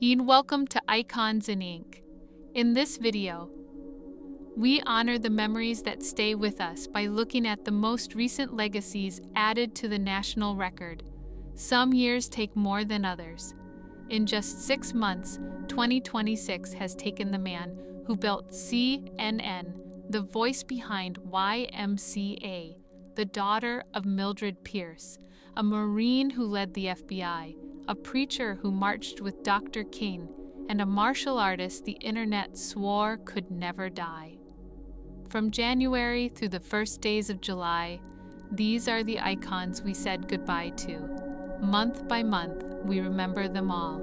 and welcome to Icons in Ink. In this video, we honor the memories that stay with us by looking at the most recent legacies added to the national record. Some years take more than others. In just 6 months, 2026 has taken the man who built CNN, the voice behind Y.M.C.A., the daughter of Mildred Pierce, a Marine who led the FBI, a preacher who marched with Dr. King, and a martial artist the internet swore could never die. From January through the first days of July, these are the icons we said goodbye to. Month by month, we remember them all.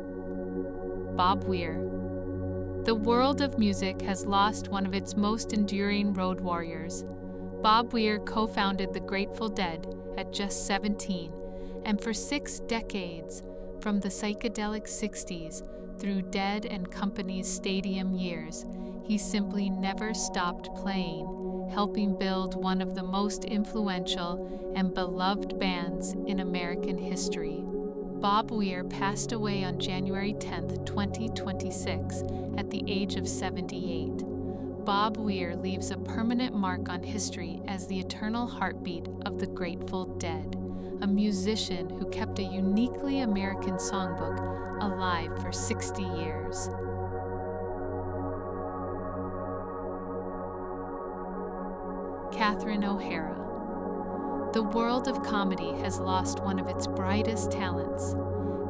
Bob Weir. The world of music has lost one of its most enduring road warriors. Bob Weir co-founded the Grateful Dead at just 17, and for 6 decades, from the psychedelic 60s through Dead and Company's stadium years, he simply never stopped playing, helping build one of the most influential and beloved bands in American history. Bob Weir passed away on January 10, 2026, at the age of 78. Bob Weir leaves a permanent mark on history as the eternal heartbeat of the Grateful Dead, a musician who kept a uniquely American songbook alive for 60 years. Catherine O'Hara. The world of comedy has lost one of its brightest talents.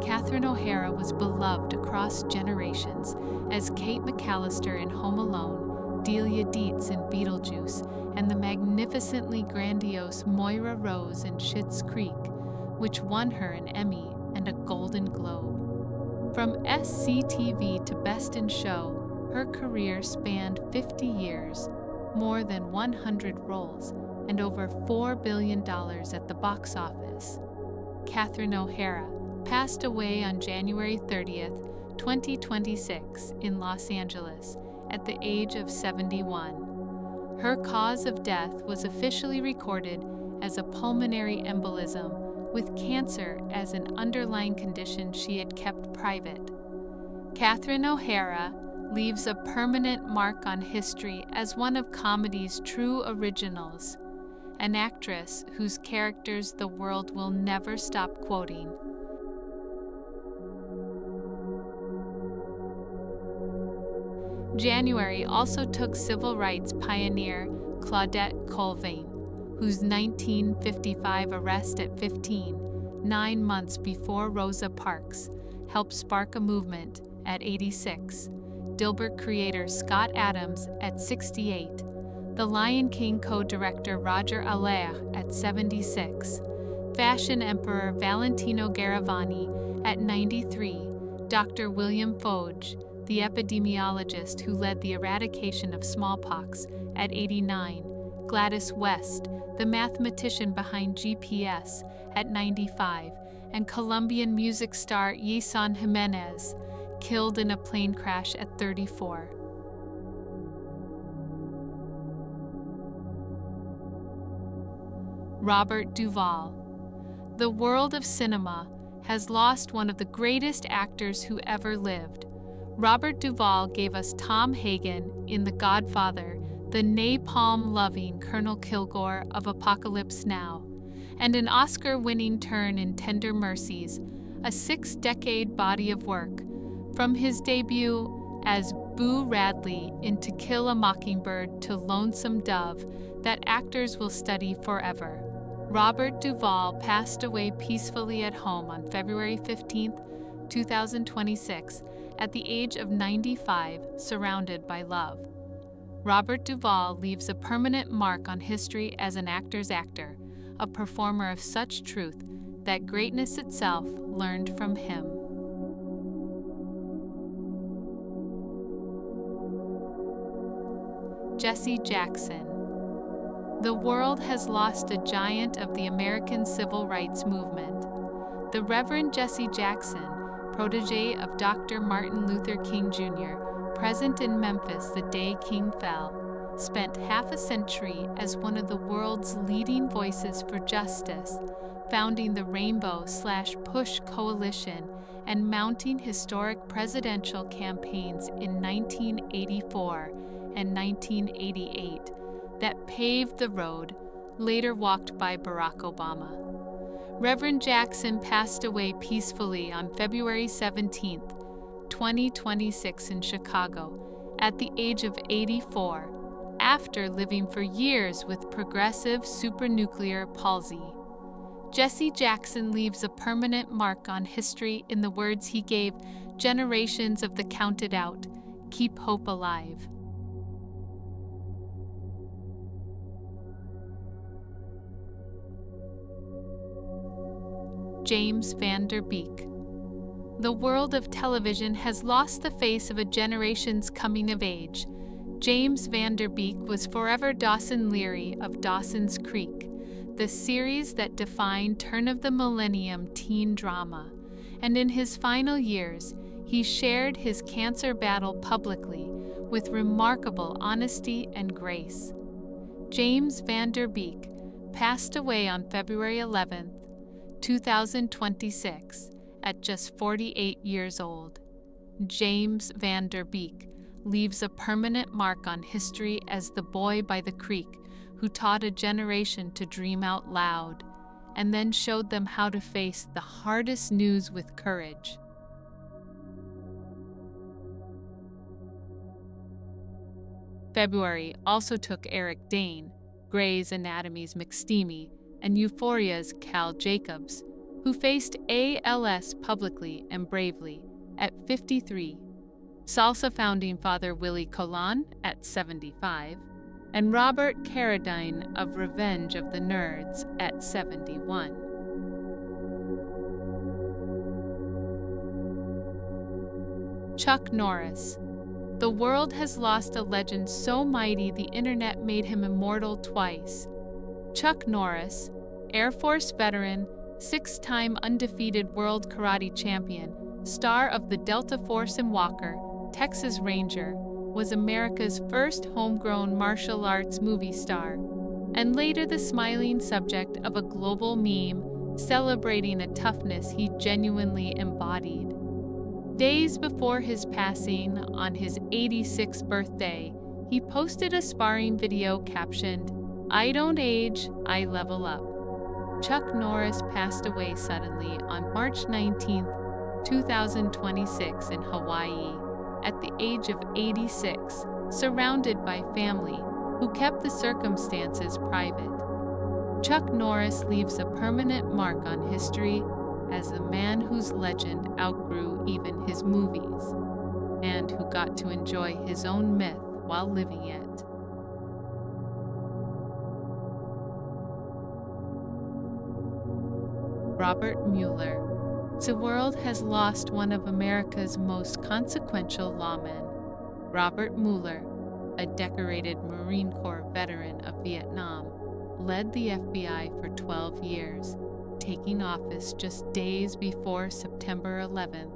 Catherine O'Hara was beloved across generations as Kate McAllister in Home Alone, Delia Dietz in Beetlejuice, and the magnificently grandiose Moira Rose in Schitt's Creek, which won her an Emmy and a Golden Globe. From SCTV to Best in Show, her career spanned 50 years, more than 100 roles, and over $4 billion at the box office. Catherine O'Hara passed away on January 30th, 2026 in Los Angeles at the age of 71. Her cause of death was officially recorded as a pulmonary embolism, with cancer as an underlying condition she had kept private. Catherine O'Hara leaves a permanent mark on history as one of comedy's true originals, an actress whose characters the world will never stop quoting. January also took civil rights pioneer Claudette Colvin, whose 1955 arrest at 15, 9 months before Rosa Parks, helped spark a movement at 86, Dilbert creator Scott Adams at 68, The Lion King co-director Roger Allais at 76, fashion emperor Valentino Garavani at 93, Dr. William Foge, the epidemiologist who led the eradication of smallpox at 89, Gladys West, the mathematician behind GPS at 95, and Colombian music star Yeson Jimenez, killed in a plane crash at 34. Robert Duvall. The world of cinema has lost one of the greatest actors who ever lived. Robert Duvall gave us Tom Hagen in The Godfather, the napalm-loving Colonel Kilgore of Apocalypse Now, and an Oscar-winning turn in Tender Mercies, a 6-decade body of work, from his debut as Boo Radley in To Kill a Mockingbird to Lonesome Dove, that actors will study forever. Robert Duvall passed away peacefully at home on February 15, 2026, at the age of 95, surrounded by love. Robert Duvall leaves a permanent mark on history as an actor's actor, a performer of such truth that greatness itself learned from him. Jesse Jackson. The world has lost a giant of the American civil rights movement. The Reverend Jesse Jackson, protege of Dr. Martin Luther King Jr., present in Memphis the day King fell, spent half a century as one of the world's leading voices for justice, founding the Rainbow/Push Coalition and mounting historic presidential campaigns in 1984 and 1988 that paved the road later walked by Barack Obama. Reverend Jackson passed away peacefully on February 17, 2026 in Chicago at the age of 84, after living for years with progressive supranuclear palsy. Jesse Jackson leaves a permanent mark on history in the words he gave generations of the counted out, "Keep hope alive." James Van Der Beek. The world of television has lost the face of a generation's coming of age. James Van Der Beek was forever Dawson Leary of Dawson's Creek, the series that defined turn-of-the-millennium teen drama, and in his final years, he shared his cancer battle publicly with remarkable honesty and grace. James Van Der Beek passed away on February 11, 2026, at just 48 years old. James Van Der Beek leaves a permanent mark on history as the boy by the creek who taught a generation to dream out loud and then showed them how to face the hardest news with courage. February also took Eric Dane, Grey's Anatomy's McSteamy, and Euphoria's Cal Jacobs, who faced ALS publicly and bravely at 53, Salsa founding father Willie Colón at 75, and Robert Carradine of Revenge of the Nerds at 71. Chuck Norris. The world has lost a legend so mighty the internet made him immortal twice. Chuck Norris, Air Force veteran, 6-time undefeated world karate champion, star of the Delta Force and Walker, Texas Ranger, was America's first homegrown martial arts movie star, and later the smiling subject of a global meme celebrating a toughness he genuinely embodied. Days before his passing, on his 86th birthday, he posted a sparring video captioned, "I don't age, I level up." Chuck Norris passed away suddenly on March 19, 2026 in Hawaii at the age of 86, surrounded by family who kept the circumstances private. Chuck Norris leaves a permanent mark on history as the man whose legend outgrew even his movies, and who got to enjoy his own myth while living it. Robert Mueller. The world has lost one of America's most consequential lawmen. Robert Mueller, a decorated Marine Corps veteran of Vietnam, led the FBI for 12 years, taking office just days before September 11th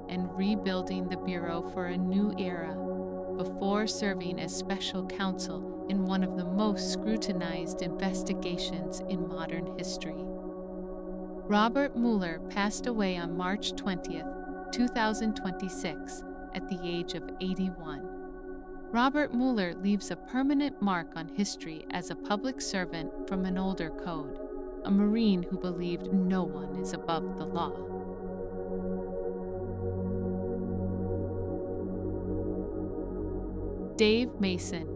and rebuilding the Bureau for a new era, before serving as special counsel in one of the most scrutinized investigations in modern history. Robert Mueller passed away on March 20th, 2026, at the age of 81. Robert Mueller leaves a permanent mark on history as a public servant from an older code, a Marine who believed no one is above the law. Dave Mason.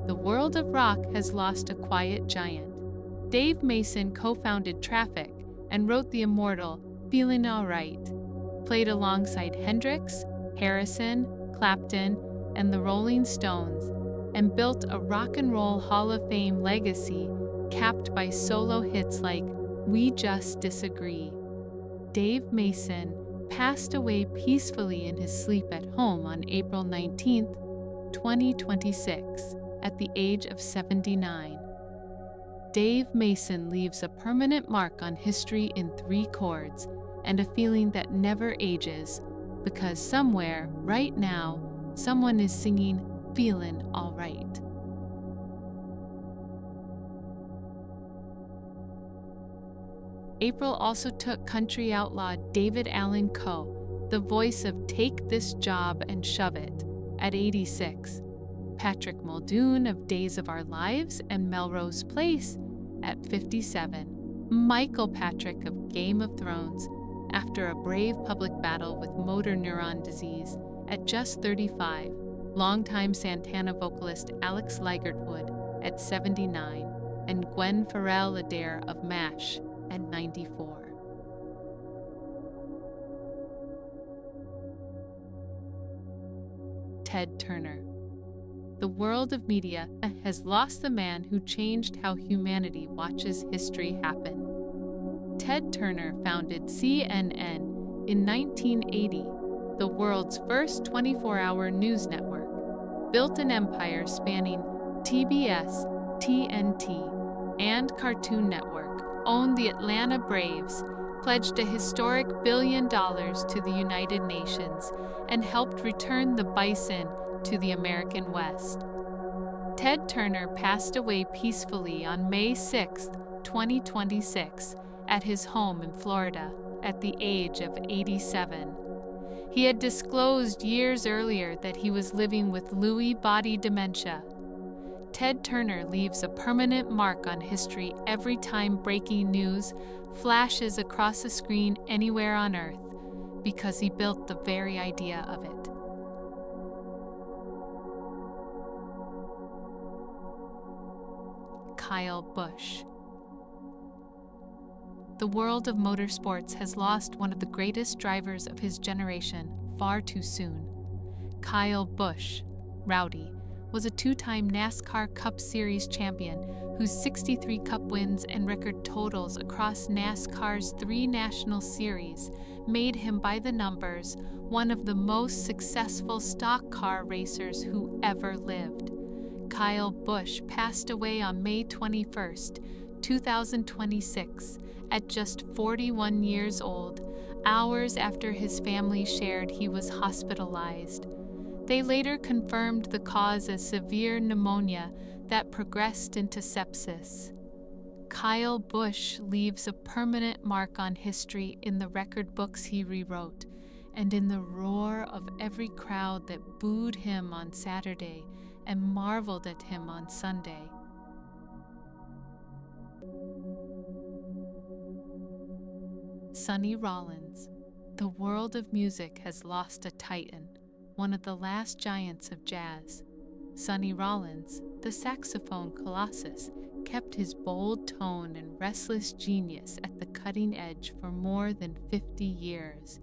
The world of rock has lost a quiet giant. Dave Mason co-founded Traffic and wrote the immortal Feelin' Alright, played alongside Hendrix, Harrison, Clapton, and the Rolling Stones, and built a rock and roll Hall of Fame legacy capped by solo hits like We Just Disagree. Dave Mason passed away peacefully in his sleep at home on April 19, 2026, at the age of 79. Dave Mason leaves a permanent mark on history in 3 chords and a feeling that never ages, because somewhere, right now, someone is singing Feelin' Alright. April also took country outlaw David Allan Coe, the voice of Take This Job and Shove It, at 86. Patrick Muldoon of Days of Our Lives and Melrose Place at 57. Michael Patrick of Game of Thrones, after a brave public battle with motor neuron disease, at just 35. Longtime Santana vocalist Alex Ligertwood at 79. And Gwen Farrell Adair of MASH at 94. Ted Turner. The world of media has lost the man who changed how humanity watches history happen. Ted Turner founded CNN in 1980, the world's first 24-hour news network, built an empire spanning TBS, TNT, and Cartoon Network, owned the Atlanta Braves, pledged a historic $1 billion to the United Nations, and helped return the bison to the American West. Ted Turner passed away peacefully on May 6, 2026, at his home in Florida, at the age of 87. He had disclosed years earlier that he was living with Lewy body dementia. Ted Turner leaves a permanent mark on history every time breaking news flashes across a screen anywhere on Earth, because he built the very idea of it. Kyle Busch. The world of motorsports has lost one of the greatest drivers of his generation far too soon. Kyle Busch, Rowdy, was a two-time NASCAR Cup Series champion whose 63 Cup wins and record totals across NASCAR's 3 national series made him, by the numbers, one of the most successful stock car racers who ever lived. Kyle Busch passed away on May 21, 2026, at just 41 years old, hours after his family shared he was hospitalized. They later confirmed the cause as severe pneumonia that progressed into sepsis. Kyle Busch leaves a permanent mark on history in the record books he rewrote, and in the roar of every crowd that booed him on Saturday and marveled at him on Sunday. Sonny Rollins. The world of music has lost a titan, one of the last giants of jazz. Sonny Rollins, the saxophone colossus, kept his bold tone and restless genius at the cutting edge for more than 50 years.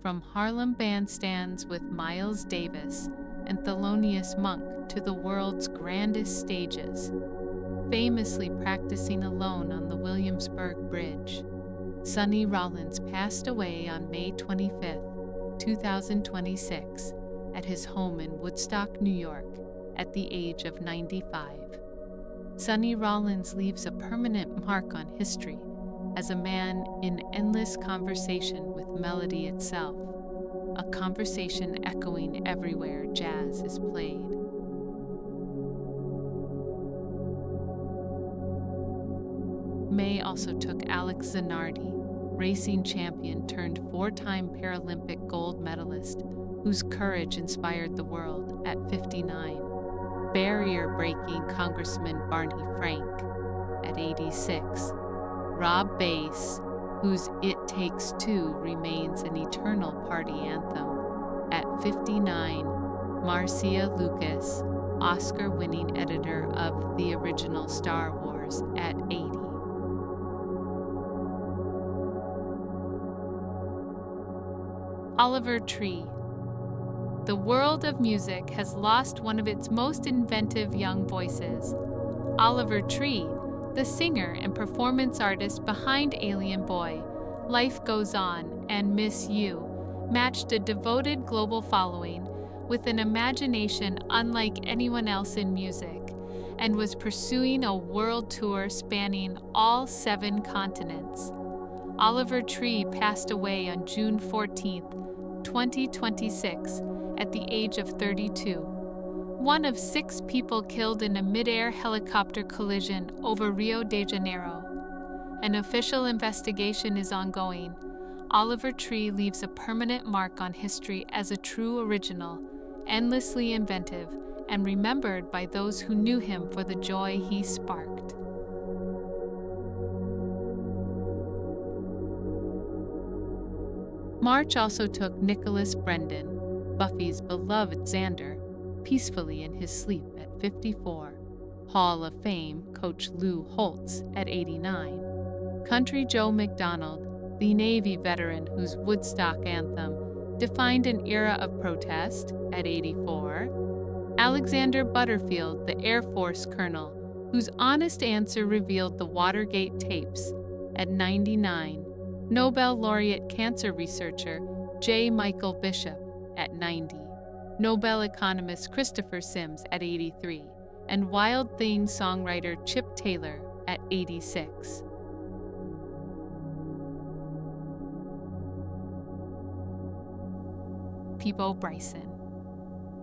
From Harlem bandstands with Miles Davis and Thelonious Monk to the world's grandest stages, famously practicing alone on the Williamsburg Bridge. Sonny Rollins passed away on May 25, 2026, at his home in Woodstock, New York, at the age of 95. Sonny Rollins leaves a permanent mark on history as a man in endless conversation with melody itself, a conversation echoing everywhere jazz is played. May also took Alex Zanardi, racing champion turned 4-time Paralympic gold medalist, whose courage inspired the world, at 59. Barrier-breaking Congressman Barney Frank, at 86. Rob Bass, whose It Takes Two remains an eternal party anthem, at 59. Marcia Lucas, Oscar-winning editor of the original Star Wars, at 80. Oliver Tree. The world of music has lost one of its most inventive young voices. Oliver Tree, the singer and performance artist behind Alien Boy, Life Goes On, and Miss You, matched a devoted global following with an imagination unlike anyone else in music, and was pursuing a world tour spanning all 7 continents. Oliver Tree passed away on June 14, 2026, at the age of 32. One of 6 people killed in a mid-air helicopter collision over Rio de Janeiro. An official investigation is ongoing. Oliver Tree leaves a permanent mark on history as a true original, endlessly inventive, and remembered by those who knew him for the joy he sparked. March also took Nicholas Brendan, Buffy's beloved Xander, peacefully in his sleep at 54, Hall of Fame coach Lou Holtz at 89, Country Joe McDonald, the Navy veteran whose Woodstock anthem defined an era of protest at 84, Alexander Butterfield, the Air Force colonel, whose honest answer revealed the Watergate tapes at 99, Nobel laureate cancer researcher J. Michael Bishop at 90, Nobel economist Christopher Sims at 83, and Wild Thing songwriter Chip Taylor at 86. Peabo Bryson.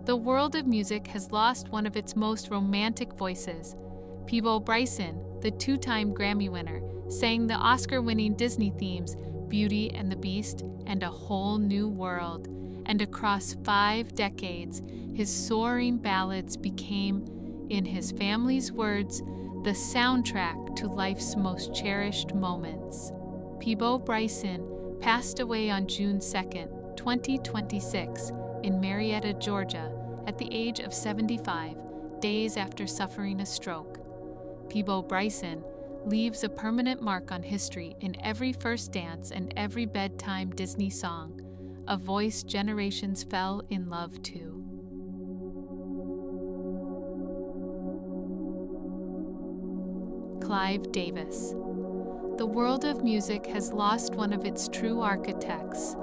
The world of music has lost one of its most romantic voices. Peabo Bryson, the two-time Grammy winner, sang the Oscar-winning Disney themes Beauty and the Beast and A Whole New World, and across 5 decades, his soaring ballads became, in his family's words, the soundtrack to life's most cherished moments. Peabo Bryson passed away on June 2, 2026, in Marietta, Georgia, at the age of 75, days after suffering a stroke. Peabo Bryson leaves a permanent mark on history in every first dance and every bedtime Disney song, a voice generations fell in love to. Clive Davis. The world of music has lost one of its true architects.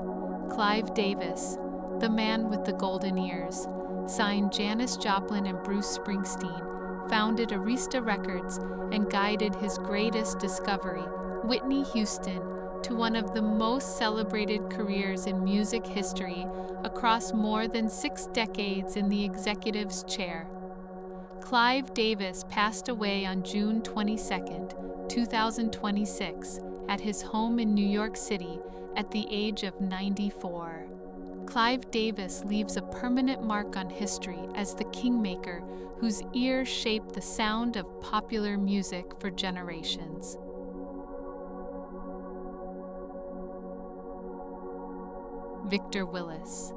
Clive Davis, the man with the golden ears, signed Janis Joplin and Bruce Springsteen, founded Arista Records, and guided his greatest discovery, Whitney Houston, to one of the most celebrated careers in music history across more than 6 decades in the executive's chair. Clive Davis passed away on June 22, 2026, at his home in New York City at the age of 94. Clive Davis leaves a permanent mark on history as the kingmaker whose ears shaped the sound of popular music for generations. Victor Willis.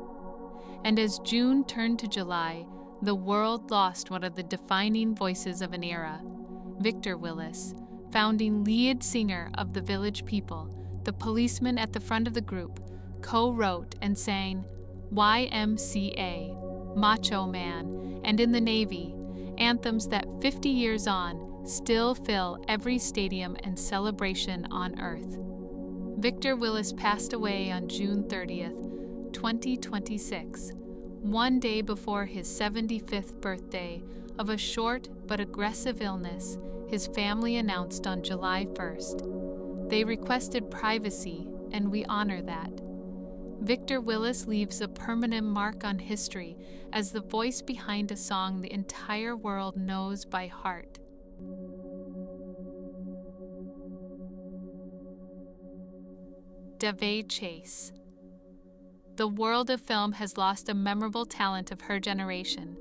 And as June turned to July, the world lost one of the defining voices of an era. Victor Willis, founding lead singer of the Village People, the policeman at the front of the group, co-wrote and sang Y.M.C.A., Macho Man, and In the Navy, anthems that 50 years on still fill every stadium and celebration on earth. Victor Willis passed away on June 30th, 2026, one day before his 75th birthday, of a short but aggressive illness his family announced on July 1st. They requested privacy, and we honor that. Victor Willis leaves a permanent mark on history as the voice behind a song the entire world knows by heart. Daveigh Chase. The world of film has lost a memorable talent of her generation.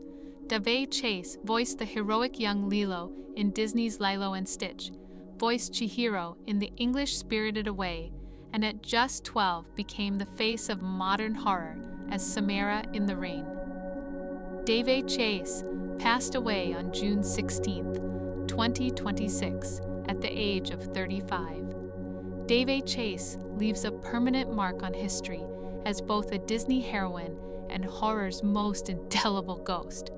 Daveigh Chase voiced the heroic young Lilo in Disney's Lilo and Stitch, voiced Chihiro in the English Spirited Away, and at just 12 became the face of modern horror as Samara in The Ring. Daveigh Chase passed away on June 16, 2026, at the age of 35. Daveigh Chase leaves a permanent mark on history as both a Disney heroine and horror's most indelible ghost,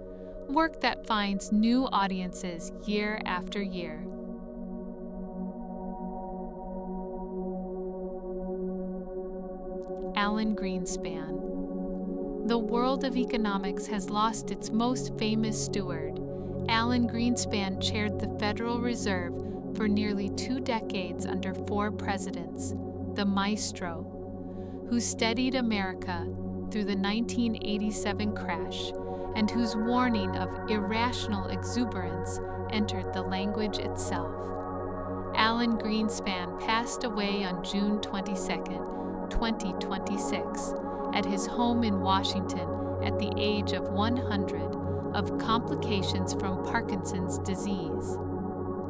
work that finds new audiences year after year. Alan Greenspan. The world of economics has lost its most famous steward. Alan Greenspan chaired the Federal Reserve for nearly 2 decades under 4 presidents, the maestro, who steadied America through the 1987 crash and whose warning of irrational exuberance entered the language itself. Alan Alan Greenspan passed away on June 22, 2026, at his home in Washington at the age of 100 of complications from Parkinson's disease.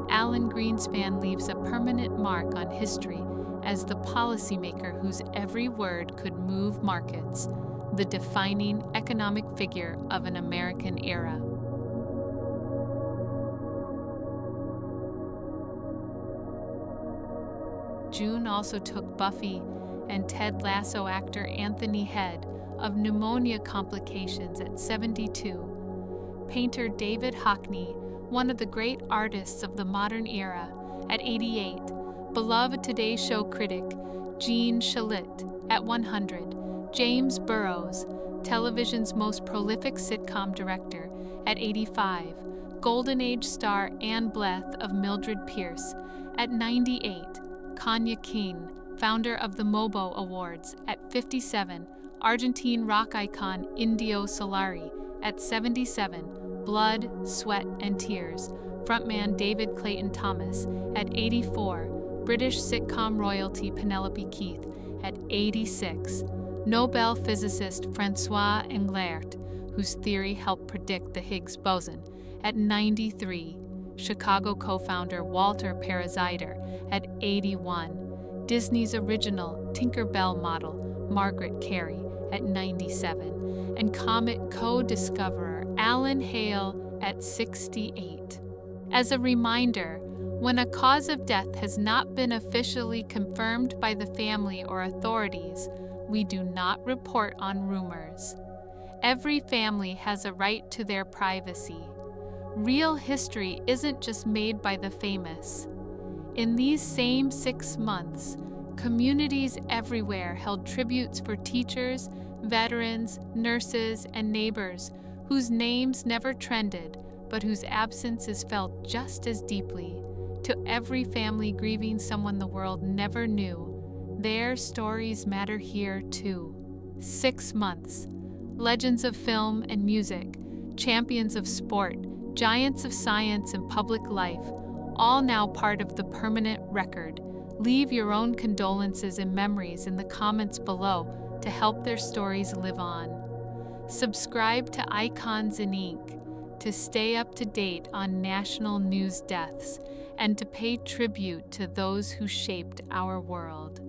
Alan Greenspan leaves a permanent mark on history as the policymaker whose every word could move markets, the defining economic figure of an American era. June also took Buffy and Ted Lasso actor Anthony Head of pneumonia complications at 72. Painter David Hockney, one of the great artists of the modern era, at 88. Beloved Today Show critic Jean Shalit at 100. James Burrows, television's most prolific sitcom director, at 85. Golden Age star Ann Blyth of Mildred Pierce at 98. Kanya King, founder of the MOBO Awards, at 57. Argentine rock icon Indio Solari at 77. Blood, Sweat, and Tears, frontman David Clayton Thomas at 84. British sitcom royalty Penelope Keith at 86. Nobel physicist Francois Englert, whose theory helped predict the Higgs boson, at 93. Chicago co-founder Walter Paraziter at 81. Disney's original Tinker Bell model Margaret Carey at 97. And Comet co-discoverer Alan Hale at 68. As a reminder, when a cause of death has not been officially confirmed by the family or authorities, we do not report on rumors. Every family has a right to their privacy. Real history isn't just made by the famous. In these same 6 months, communities everywhere held tributes for teachers, veterans, nurses, and neighbors whose names never trended, but whose absence is felt just as deeply. To every family grieving someone the world never knew, their stories matter here too. 6 months. Legends of film and music, champions of sport, giants of science and public life, all now part of the permanent record. Leave your own condolences and memories in the comments below to help their stories live on. Subscribe to Icons in Ink to stay up to date on national news deaths and to pay tribute to those who shaped our world.